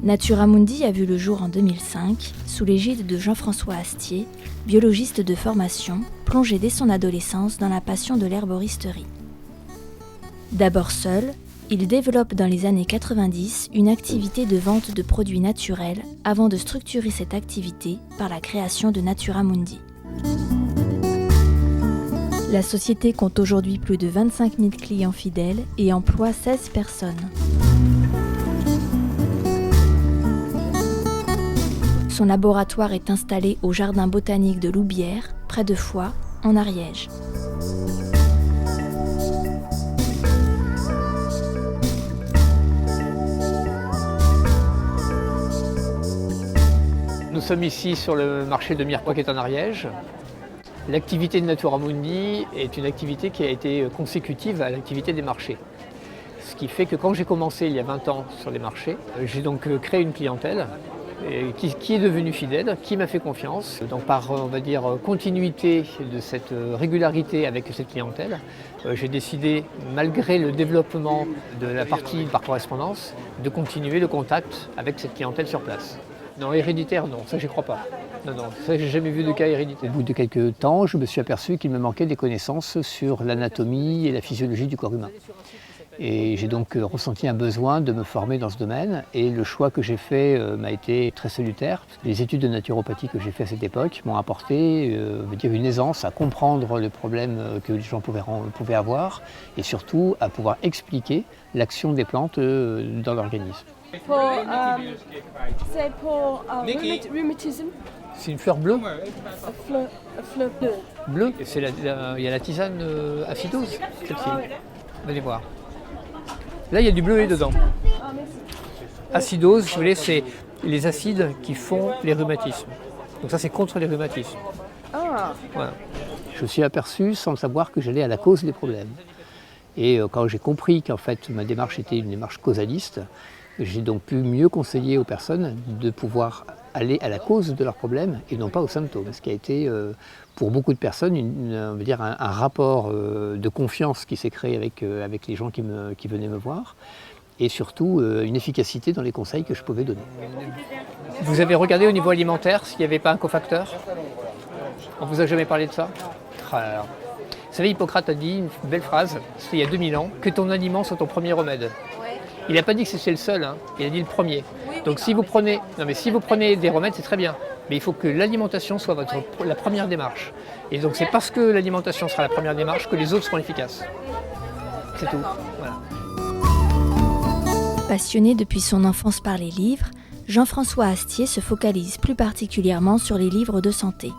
Natura Mundi a vu le jour en 2005, sous l'égide de Jean-François Astier, biologiste de formation, plongé dès son adolescence dans la passion de l'herboristerie. D'abord seul, il développe dans les années 90 une activité de vente de produits naturels avant de structurer cette activité par la création de Natura Mundi. La société compte aujourd'hui plus de 25 000 clients fidèles et emploie 16 personnes. Son laboratoire est installé au jardin botanique de Loubière, près de Foix, en Ariège. Nous sommes ici sur le marché de Mirepoix qui est en Ariège. L'activité de Natura Mundi est une activité qui a été consécutive à l'activité des marchés. Ce qui fait que quand j'ai commencé il y a 20 ans sur les marchés, j'ai donc créé une clientèle qui est devenue fidèle, qui m'a fait confiance. Donc par, on va dire, continuité de cette régularité avec cette clientèle, j'ai décidé, malgré le développement de la partie par correspondance, de continuer le contact avec cette clientèle sur place. Non, héréditaire, non, ça j'y crois pas. Non, ça j'ai jamais vu de cas héréditaire. Au bout de quelques temps, je me suis aperçu qu'il me manquait des connaissances sur l'anatomie et la physiologie du corps humain. Et j'ai donc ressenti un besoin de me former dans ce domaine. Et le choix que j'ai fait m'a été très salutaire. Les études de naturopathie que j'ai fait à cette époque m'ont apporté une aisance à comprendre les problèmes que les gens pouvaient avoir et surtout à pouvoir expliquer l'action des plantes dans l'organisme. C'est pour rhumatisme. C'est une fleur bleue. Un fleur bleue. Bleue. Il y a la tisane acidose, celle-ci. Venez voir. Là, il y a du bleuet dedans. Acidose, si vous voulez, c'est les acides qui font les rhumatismes. Donc ça, c'est contre les rhumatismes. Voilà. Je me suis aperçu, sans le savoir, que j'allais à la cause des problèmes. Et quand j'ai compris qu'en fait, ma démarche était une démarche causaliste, j'ai donc pu mieux conseiller aux personnes de pouvoir aller à la cause de leurs problèmes et non pas aux symptômes. Ce qui a été pour beaucoup de personnes un rapport de confiance qui s'est créé avec les gens qui venaient me voir et surtout une efficacité dans les conseils que je pouvais donner. Vous avez regardé au niveau alimentaire s'il n'y avait pas un cofacteur? On ne vous a jamais parlé de ça? Alors, vous savez, Hippocrate a dit une belle phrase, c'était il y a 2000 ans, que ton aliment soit ton premier remède. Il n'a pas dit que c'était le seul, hein. Il a dit le premier. Donc si vous prenez des remèdes, c'est très bien. Mais il faut que l'alimentation soit la première démarche. Et donc c'est parce que l'alimentation sera la première démarche que les autres seront efficaces. C'est tout. Voilà. Passionné depuis son enfance par les livres, Jean-François Astier se focalise plus particulièrement sur les livres de santé.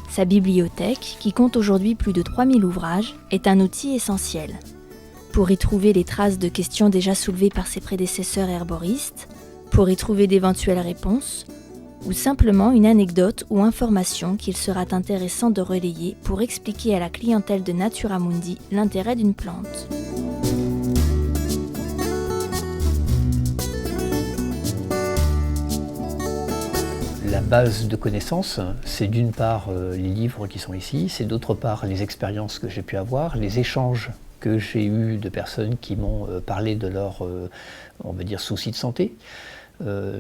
Sa bibliothèque, qui compte aujourd'hui plus de 3000 ouvrages, est un outil essentiel. Pour y trouver les traces de questions déjà soulevées par ses prédécesseurs herboristes, pour y trouver d'éventuelles réponses, ou simplement une anecdote ou information qu'il sera intéressant de relayer pour expliquer à la clientèle de Natura Mundi l'intérêt d'une plante. La base de connaissances, c'est d'une part les livres qui sont ici, c'est d'autre part les expériences que j'ai pu avoir, les échanges que j'ai eu de personnes qui m'ont parlé de leurs soucis de santé.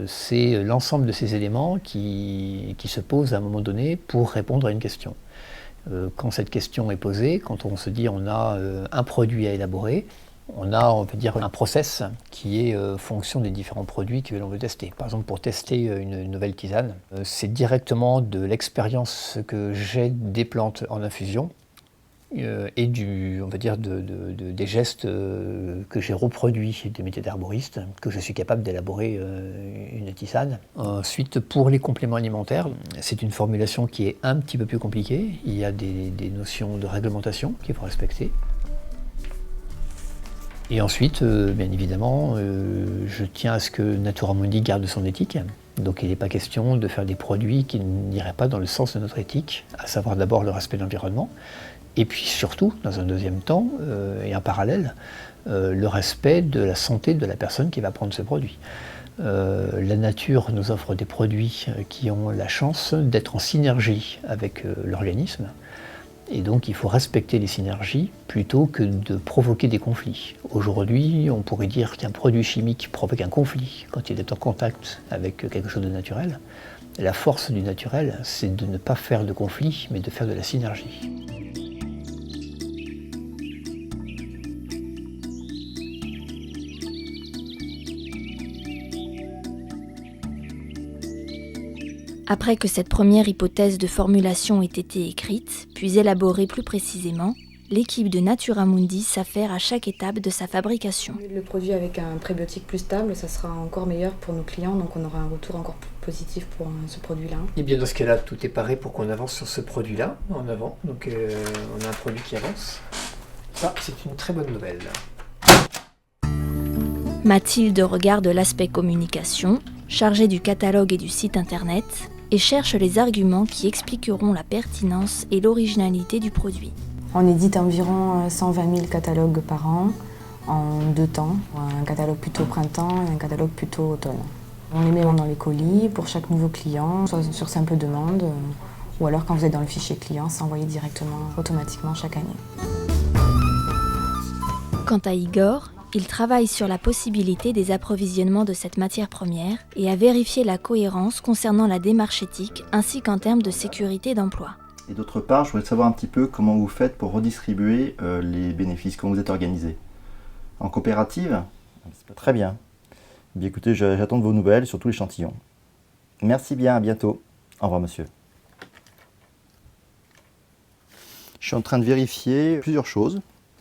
C'est l'ensemble de ces éléments qui se posent à un moment donné pour répondre à une question. Quand cette question est posée, quand on se dit on a un produit à élaborer, on a, un process qui est fonction des différents produits que l'on veut tester. Par exemple, pour tester une nouvelle tisane, c'est directement de l'expérience que j'ai des plantes en infusion et des gestes que j'ai reproduits des métiers d'herboriste, que je suis capable d'élaborer une tisane. Ensuite, pour les compléments alimentaires, c'est une formulation qui est un petit peu plus compliquée. Il y a des notions de réglementation qu'il faut respecter. Et ensuite, bien évidemment, je tiens à ce que Natura Mundi garde son éthique. Donc il n'est pas question de faire des produits qui n'iraient pas dans le sens de notre éthique, à savoir d'abord le respect de l'environnement, et puis surtout, dans un deuxième temps, et en parallèle, le respect de la santé de la personne qui va prendre ce produit. La nature nous offre des produits qui ont la chance d'être en synergie avec l'organisme. Et donc il faut respecter les synergies plutôt que de provoquer des conflits. Aujourd'hui, on pourrait dire qu'un produit chimique provoque un conflit quand il est en contact avec quelque chose de naturel. Et la force du naturel, c'est de ne pas faire de conflit, mais de faire de la synergie. Après que cette première hypothèse de formulation ait été écrite, puis élaborée plus précisément, l'équipe de Natura Mundi s'affaire à chaque étape de sa fabrication. Le produit avec un prébiotique plus stable, ça sera encore meilleur pour nos clients, donc on aura un retour encore plus positif pour ce produit-là. Et bien dans ce cas-là, tout est paré pour qu'on avance sur ce produit-là, en avant. Donc on a un produit qui avance. Ça, c'est une très bonne nouvelle. Mathilde regarde l'aspect communication, chargée du catalogue et du site internet, et cherche les arguments qui expliqueront la pertinence et l'originalité du produit. On édite environ 120 000 catalogues par an, en 2 temps. Un catalogue plutôt printemps et un catalogue plutôt automne. On les met dans les colis pour chaque nouveau client, soit sur simple demande, ou alors quand vous êtes dans le fichier client, c'est envoyé directement, automatiquement chaque année. Quant à Igor, il travaille sur la possibilité des approvisionnements de cette matière première et à vérifier la cohérence concernant la démarche éthique ainsi qu'en termes de sécurité d'emploi. Et d'autre part, je voudrais savoir un petit peu comment vous faites pour redistribuer les bénéfices, comment vous êtes organisé. En coopérative ? Très bien. Bien écoutez, j'attends de vos nouvelles, surtout l'échantillon. Merci bien, à bientôt. Au revoir monsieur. Je suis en train de vérifier plusieurs choses.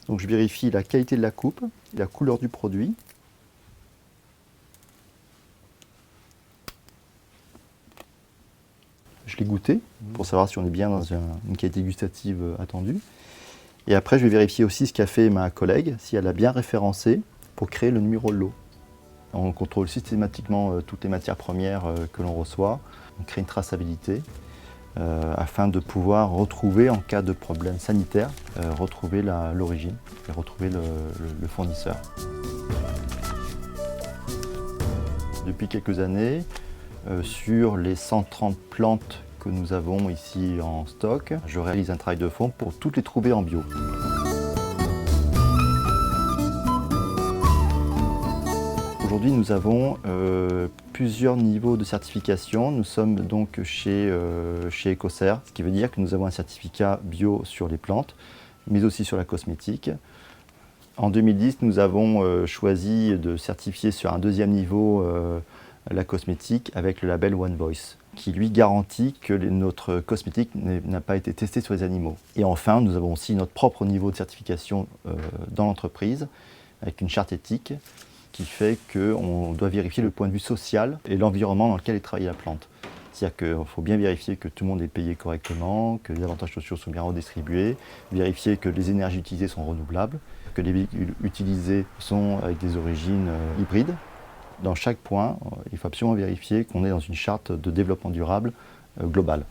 Donc je vérifie la qualité de la coupe, la couleur du produit. Je l'ai goûté pour savoir si on est bien dans une qualité gustative attendue. Et après, je vais vérifier aussi ce qu'a fait ma collègue, si elle a bien référencé pour créer le numéro de lot. On contrôle systématiquement toutes les matières premières que l'on reçoit. On crée une traçabilité afin de pouvoir retrouver, en cas de problème sanitaire, retrouver l'origine et retrouver le fournisseur. Depuis quelques années, sur les 130 plantes que nous avons ici en stock, je réalise un travail de fond pour toutes les trouver en bio. Aujourd'hui, nous avons plusieurs niveaux de certification. Nous sommes donc chez Ecocer, ce qui veut dire que nous avons un certificat bio sur les plantes, mais aussi sur la cosmétique. En 2010, nous avons choisi de certifier sur un deuxième niveau la cosmétique avec le label One Voice, qui lui garantit que notre cosmétique n'a pas été testée sur les animaux. Et enfin, nous avons aussi notre propre niveau de certification dans l'entreprise, avec une charte éthique, qui fait qu'on doit vérifier le point de vue social et l'environnement dans lequel est travaillée la plante. C'est-à-dire qu'il faut bien vérifier que tout le monde est payé correctement, que les avantages sociaux sont bien redistribués, vérifier que les énergies utilisées sont renouvelables, que les véhicules utilisés sont avec des origines hybrides. Dans chaque point, il faut absolument vérifier qu'on est dans une charte de développement durable globale.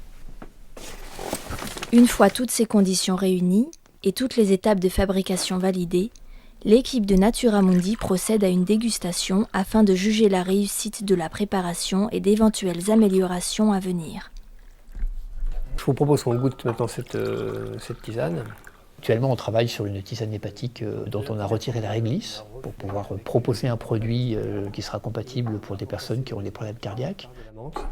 Une fois toutes ces conditions réunies et toutes les étapes de fabrication validées, l'équipe de Natura Mundi procède à une dégustation afin de juger la réussite de la préparation et d'éventuelles améliorations à venir. Je vous propose qu'on goûte maintenant cette tisane. Actuellement, on travaille sur une tisane hépatique dont on a retiré la réglisse pour pouvoir proposer un produit qui sera compatible pour des personnes qui ont des problèmes cardiaques.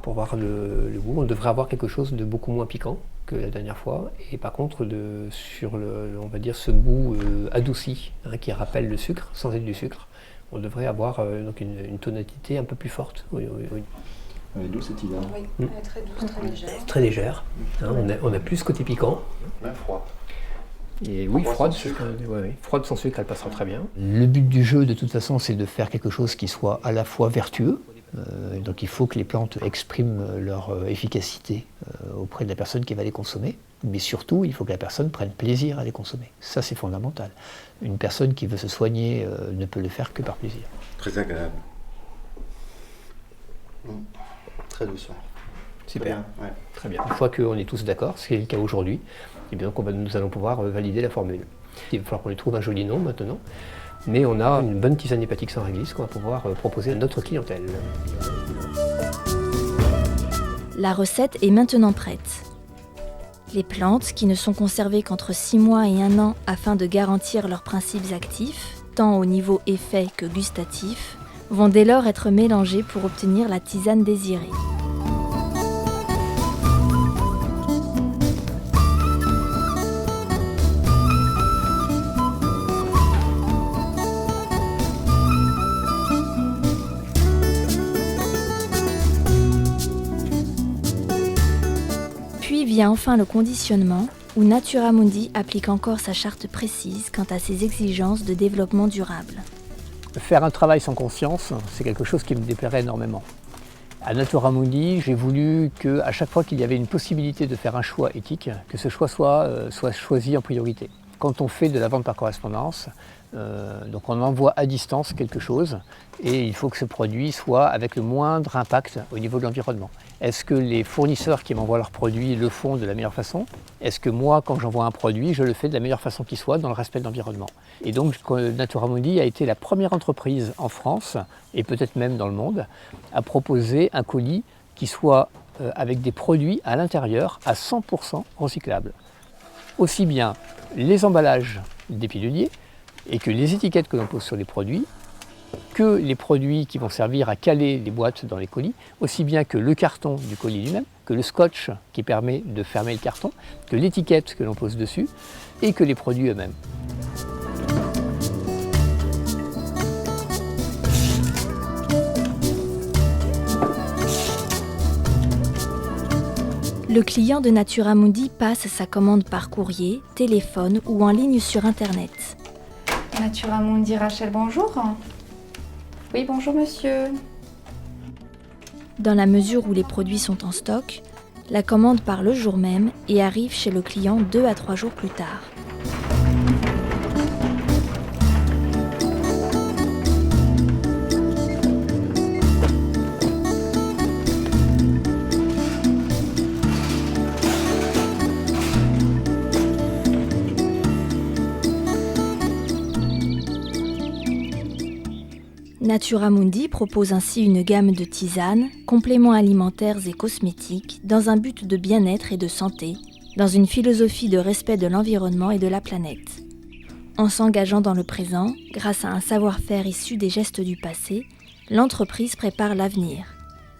Pour voir le goût, on devrait avoir quelque chose de beaucoup moins piquant que la dernière fois. Et par contre, sur on va dire ce goût adouci, qui rappelle le sucre, sans être du sucre, on devrait avoir donc une tonalité un peu plus forte. Oui. Elle est douce cette tisane. Oui, elle est très douce, très légère. Très légère. On a plus ce côté piquant. Même froid. Et oui, froide sans sucre, elle passera très bien. Le but du jeu, de toute façon, c'est de faire quelque chose qui soit à la fois vertueux. Donc il faut que les plantes expriment leur efficacité auprès de la personne qui va les consommer. Mais surtout, il faut que la personne prenne plaisir à les consommer. Ça, c'est fondamental. Une personne qui veut se soigner ne peut le faire que par plaisir. Très agréable. Très douce. Super. Ouais. Très bien. Une fois qu'on est tous d'accord, ce qui est le cas aujourd'hui, et bien donc nous allons pouvoir valider la formule. Il va falloir qu'on lui trouve un joli nom maintenant, mais on a une bonne tisane hépatique sans réglisse qu'on va pouvoir proposer à notre clientèle. La recette est maintenant prête. Les plantes, qui ne sont conservées qu'entre 6 mois et 1 an afin de garantir leurs principes actifs, tant au niveau effet que gustatif, vont dès lors être mélangées pour obtenir la tisane désirée. Puis vient enfin le conditionnement, où Natura Mundi applique encore sa charte précise quant à ses exigences de développement durable. Faire un travail sans conscience, c'est quelque chose qui me déplairait énormément. À Natura Mundi, j'ai voulu qu'à chaque fois qu'il y avait une possibilité de faire un choix éthique, que ce choix soit choisi en priorité. Quand on fait de la vente par correspondance, donc on envoie à distance quelque chose et il faut que ce produit soit avec le moindre impact au niveau de l'environnement. Est-ce que les fournisseurs qui m'envoient leurs produits le font de la meilleure façon? Est-ce que moi, quand j'envoie un produit, je le fais de la meilleure façon qui soit, dans le respect de l'environnement? Et donc Natura Mundi a été la première entreprise en France, et peut-être même dans le monde, à proposer un colis qui soit avec des produits à l'intérieur à 100% recyclables. Aussi bien les emballages des piluliers et que les étiquettes que l'on pose sur les produits, que les produits qui vont servir à caler les boîtes dans les colis, aussi bien que le carton du colis lui-même, que le scotch qui permet de fermer le carton, que l'étiquette que l'on pose dessus et que les produits eux-mêmes. Le client de Natura Mundi passe sa commande par courrier, téléphone ou en ligne sur Internet. Natura Mundi, Rachel, bonjour. Oui, bonjour monsieur. Dans la mesure où les produits sont en stock, la commande part le jour même et arrive chez le client 2 à 3 jours plus tard. Natura Mundi propose ainsi une gamme de tisanes, compléments alimentaires et cosmétiques dans un but de bien-être et de santé, dans une philosophie de respect de l'environnement et de la planète. En s'engageant dans le présent, grâce à un savoir-faire issu des gestes du passé, l'entreprise prépare l'avenir.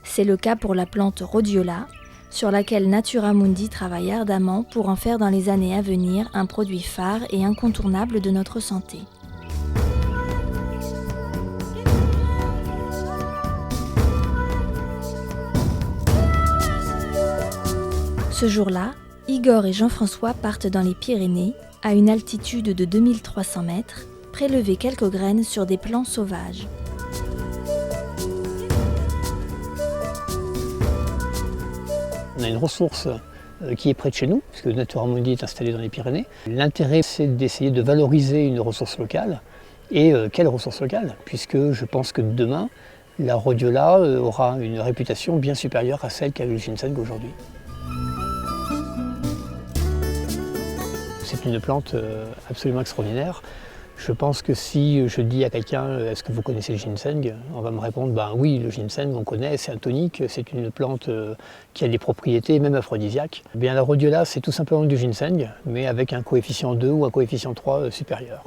C'est le cas pour la plante Rhodiola, sur laquelle Natura Mundi travaille ardemment pour en faire dans les années à venir un produit phare et incontournable de notre santé. Ce jour-là, Igor et Jean-François partent dans les Pyrénées, à une altitude de 2300 mètres, prélever quelques graines sur des plants sauvages. On a une ressource qui est près de chez nous, puisque Natura Mundi est installée dans les Pyrénées. L'intérêt, c'est d'essayer de valoriser une ressource locale. Et quelle ressource locale? Puisque je pense que demain, la Rhodiola aura une réputation bien supérieure à celle qu'a le ginseng aujourd'hui. C'est une plante absolument extraordinaire. Je pense que si je dis à quelqu'un « Est-ce que vous connaissez le ginseng ?» on va me répondre « Ben oui, le ginseng, on connaît, c'est un tonique, c'est une plante qui a des propriétés même aphrodisiaques. » Bien, la Rhodiola, c'est tout simplement du ginseng, mais avec un coefficient 2 ou un coefficient 3 supérieur.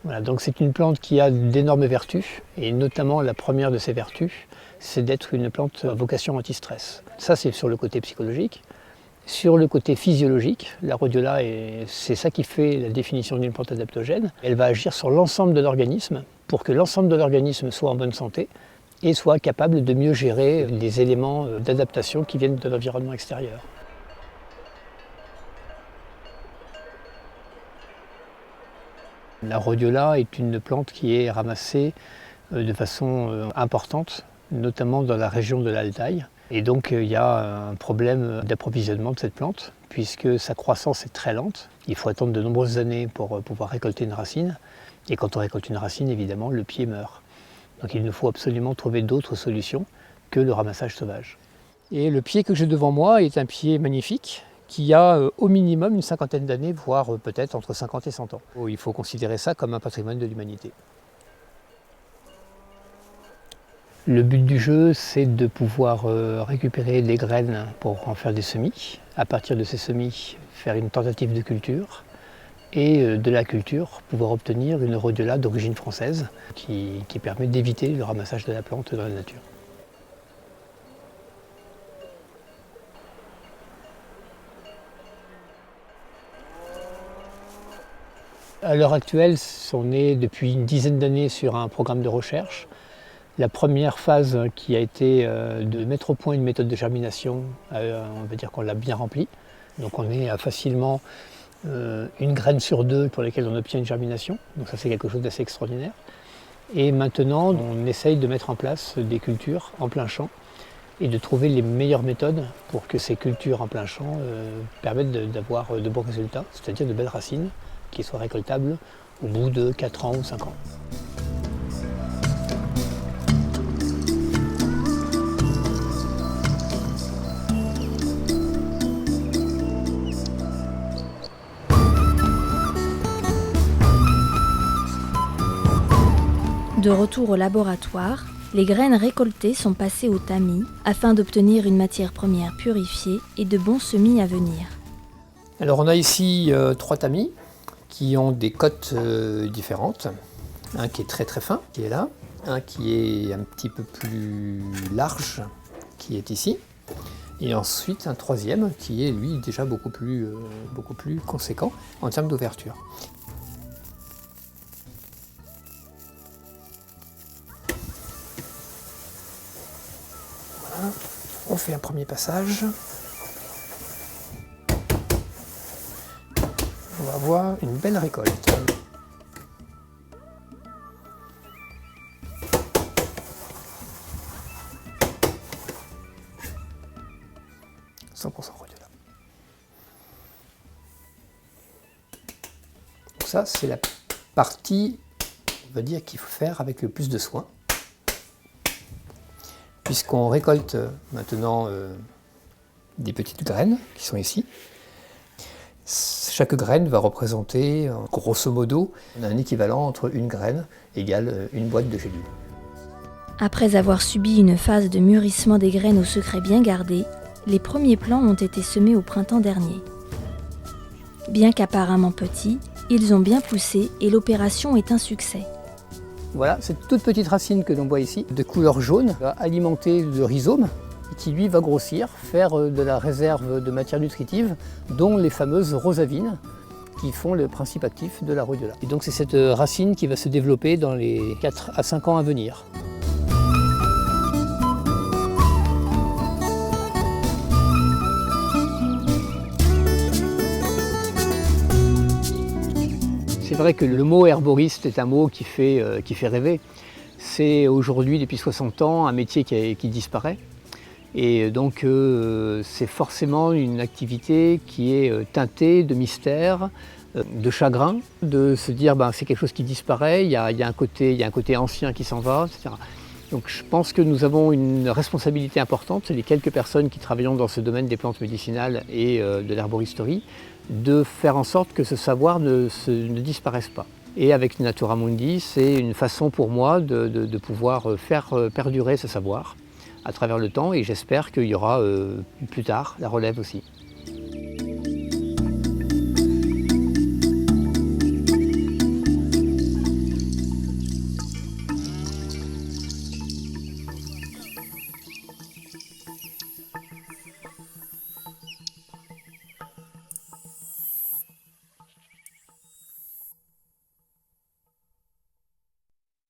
Voilà, donc c'est une plante qui a d'énormes vertus, et notamment la première de ces vertus, c'est d'être une plante à vocation anti-stress. Ça, c'est sur le côté psychologique. Sur le côté physiologique, la Rhodiola, c'est ça qui fait la définition d'une plante adaptogène. Elle va agir sur l'ensemble de l'organisme pour que l'ensemble de l'organisme soit en bonne santé et soit capable de mieux gérer les éléments d'adaptation qui viennent de l'environnement extérieur. La Rhodiola est une plante qui est ramassée de façon importante, notamment dans la région de l'Altaï. Et donc il y a un problème d'approvisionnement de cette plante, puisque sa croissance est très lente. Il faut attendre de nombreuses années pour pouvoir récolter une racine. Et quand on récolte une racine, évidemment, le pied meurt. Donc il nous faut absolument trouver d'autres solutions que le ramassage sauvage. Et le pied que j'ai devant moi est un pied magnifique, qui a au minimum une cinquantaine d'années, voire peut-être entre 50 et 100 ans. Il faut considérer ça comme un patrimoine de l'humanité. Le but du jeu, c'est de pouvoir récupérer des graines pour en faire des semis, à partir de ces semis, faire une tentative de culture et de la culture, pouvoir obtenir une rhodiola d'origine française qui permet d'éviter le ramassage de la plante dans la nature. À l'heure actuelle, on est depuis une dizaine d'années sur un programme de recherche. La première phase qui a été de mettre au point une méthode de germination, on va dire qu'on l'a bien remplie. Donc on est à facilement une graine sur deux pour lesquelles on obtient une germination. Donc ça c'est quelque chose d'assez extraordinaire. Et maintenant on essaye de mettre en place des cultures en plein champ et de trouver les meilleures méthodes pour que ces cultures en plein champ permettent d'avoir de bons résultats, c'est-à-dire de belles racines qui soient récoltables au bout de 4 ans ou 5 ans. De retour au laboratoire, les graines récoltées sont passées au tamis afin d'obtenir une matière première purifiée et de bons semis à venir. Alors on a ici 3 tamis qui ont des cotes différentes. Un qui est très très fin, qui est là. Un qui est un petit peu plus large, qui est ici. Et ensuite un troisième qui est lui déjà beaucoup plus conséquent en termes d'ouverture. Voilà. On fait un premier passage. On va avoir une belle récolte. « 100% rhodiola. » Donc ça, c'est la partie, on va dire, qu'il faut faire avec le plus de soin. Puisqu'on récolte maintenant des petites graines qui sont ici. Chaque graine va représenter, grosso modo, un équivalent entre une graine égale une boîte de gélules. Après avoir subi une phase de mûrissement des graines au secret bien gardé, les premiers plants ont été semés au printemps dernier. Bien qu'apparemment petits, ils ont bien poussé et l'opération est un succès. Voilà, cette toute petite racine que l'on voit ici, de couleur jaune, va alimenter le rhizome, qui lui va grossir, faire de la réserve de matière nutritive, dont les fameuses rosavines, qui font le principe actif de la rhodiola. Et donc c'est cette racine qui va se développer dans les 4 à 5 ans à venir. C'est vrai que le mot herboriste est un mot qui fait rêver. C'est aujourd'hui, depuis 60 ans, un métier qui disparaît. Et donc c'est forcément une activité qui est teintée de mystère, de chagrin, de se dire c'est quelque chose qui disparaît, il y a un côté ancien qui s'en va, etc. Donc je pense que nous avons une responsabilité importante, c'est les quelques personnes qui travaillons dans ce domaine des plantes médicinales et de l'herboristerie, de faire en sorte que ce savoir ne disparaisse pas. Et avec Natura Mundi, c'est une façon pour moi de pouvoir faire perdurer ce savoir à travers le temps, et j'espère qu'il y aura plus tard la relève aussi.